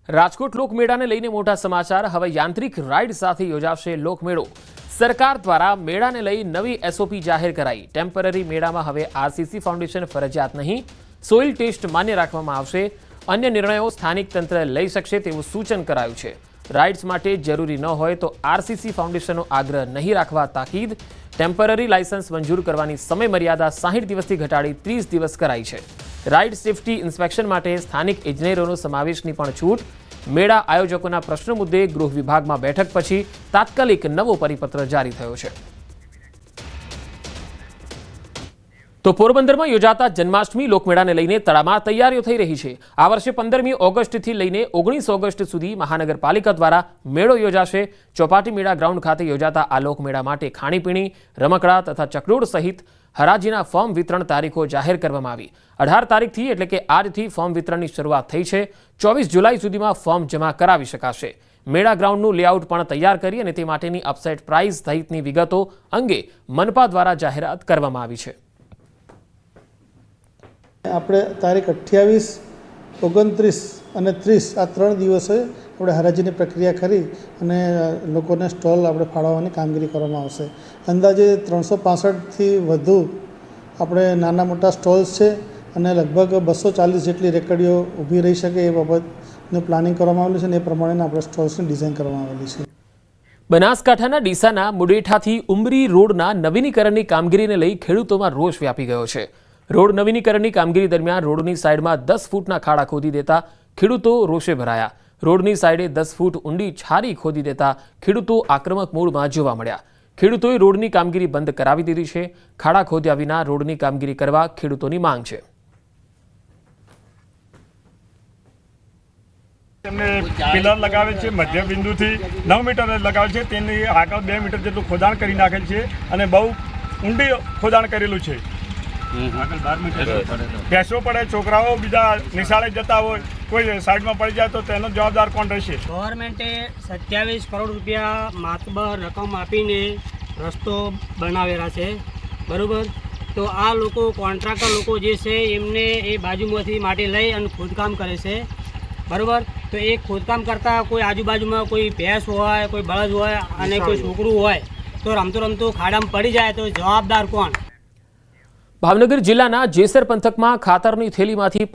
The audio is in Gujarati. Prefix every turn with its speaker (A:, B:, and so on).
A: રાજકોટ લોકમેળાને લઈને મોટા સમાચાર। હવે યાંત્રિક રાઇડ સાથે યોજાશે લોકમેળો। સરકાર દ્વારા મેળાને લઈ નવી એસઓપી જાહેર કરાઈ। ટેમ્પરરી મેળામાં હવે આરસીસી ફાઉન્ડેશન ફરજિયાત નહીં, સોઇલ ટેસ્ટ માન્ય રાખવામાં આવશે। અન્ય નિર્ણયો સ્થાનિક તંત્ર લઈ શકશે તેવું સૂચન કરાયું છે। રાઇડ્સ માટે જરૂરી ન હોય તો આરસીસી ફાઉન્ડેશનનો આગ્રહ નહીં રાખવા તાકીદ। ટેમ્પરરી લાયસન્સ મંજૂર કરવાની સમય મર્યાદા 60 દિવસથી ઘટાડી 30 દિવસ કરાઈ છે। રાઇડ સેફટી ઇન્સ્પેક્શન માટે સ્થાનિક ઇજનેરોનો સમાવેશની પણ છૂટ। મેળા આયોજકોના પ્રશ્ન મુદ્દે ગૃહ વિભાગમાં બેઠક પછી તાત્કાલિક નવો પરિપત્ર જારી થયો છે। તો પોરબંદરમાં યોજાતા જન્માષ્ટમી લોકમેળાને લઈને તડામાર તૈયારીઓ થઈ રહી છે। આ વર્ષે 15મી ઓગસ્ટથી લઈને 19 ઓગસ્ટ સુધી મહાનગરપાલિકા દ્વારા મેળો યોજાશે। ચોપાટી મેળા ગ્રાઉન્ડ ખાતે યોજાતા આ લોકમેળા માટે ખાણીપીણી, રમકડા તથા ચકડોળ સહિત હરાજીના ફોર્મ વિતરણ તારીખો જાહેર કરવામાં આવી। 18 તારીખથી એટલે કે આજથી ફોર્મ વિતરણની શરૂઆત થઈ છે। 24 જુલાઈ સુધીમાં ફોર્મ જમા કરાવી શકાશે। મેળા ગ્રાઉન્ડનું લેઆઉટ પણ તૈયાર કરી અને તે માટેની અપસેટ પ્રાઇસ સહિતની વિગતો અંગે મનપા દ્વારા જાહેરાત કરવામાં આવી છે।
B: આપણે તારીખ 28, 29 અને 30 આ 3 દિવસે આપણે હરાજીની પ્રક્રિયા કરી અને લોકોને સ્ટોલ આપણે ફાળવવાની કામગીરી કરવામાં આવશે। અંદાજે 365થી વધુ આપણે નાના મોટા સ્ટોલ્સ છે અને લગભગ 240 જેટલી રેકડીઓ ઊભી રહી શકે એ બાબતનું પ્લાનિંગ કરવામાં આવેલું છે અને એ પ્રમાણે આપણે સ્ટોલ્સની ડિઝાઇન કરવામાં આવેલી છે।
A: બનાસકાંઠાના ડીસાના મુડેઠાથી ઉમરી રોડના નવીનીકરણની કામગીરીને લઈ ખેડૂતોમાં રોષ વ્યાપી ગયો છે। રોડ નવીનીકરણની કામગીરી દરમિયાન રોડની સાઈડમાં 10 ફૂટના ખાડા ખોદી દેતા ખેડૂતો રોષે ભરાયા। રોડની સાઈડે 10 ફૂટ ઊંડી છારી ખોદી દેતા ખેડૂતો આક્રમક મૂડમાં જોવા મળ્યા। ખેડૂતોએ રોડની કામગીરી બંધ કરાવી દીધી છે। ખાડા ખોદ્યા વિના રોડની કામગીરી કરવા ખેડૂતોની માંગ છે।
C: તેમને પિલર લગાવે છે, મધ્ય બિંદુથી 9 મીટર લગાવે છે, તેની આગળ 2 મીટર જેટલું ખોદાણ કરી નાખેલ છે અને બહુ ઊંડી ખોદાણ કરેલું છે। બેસવો પડે, છોકરાઓ બીજા નિશાળે જતા હોય, કોઈ સાઈડમાં પડી જાય તો તેનો જવાબદાર કોણ રહેશે?
D: ગવર્મેન્ટે 27 કરોડ રૂપિયા માતબર રકમ આપીને રસ્તો બનાવેલા છે, બરાબર। તો આ લોકો કોન્ટ્રાક્ટર લોકો જે છે એમને એ બાજુમાંથી માટી લઈ અને ખોદકામ કરે છે, બરાબર। તો એ ખોદકામ કરતાં કોઈ આજુબાજુમાં કોઈ ભેંસ હોય, કોઈ બળદ હોય અને કોઈ છોકરું હોય તો રમતો ખાડામાં પડી જાય તો જવાબદાર કોણ?
A: ભાવનગર જિલ્લાના જેસર પંથકમાં ખાતરની થેલીમાંથી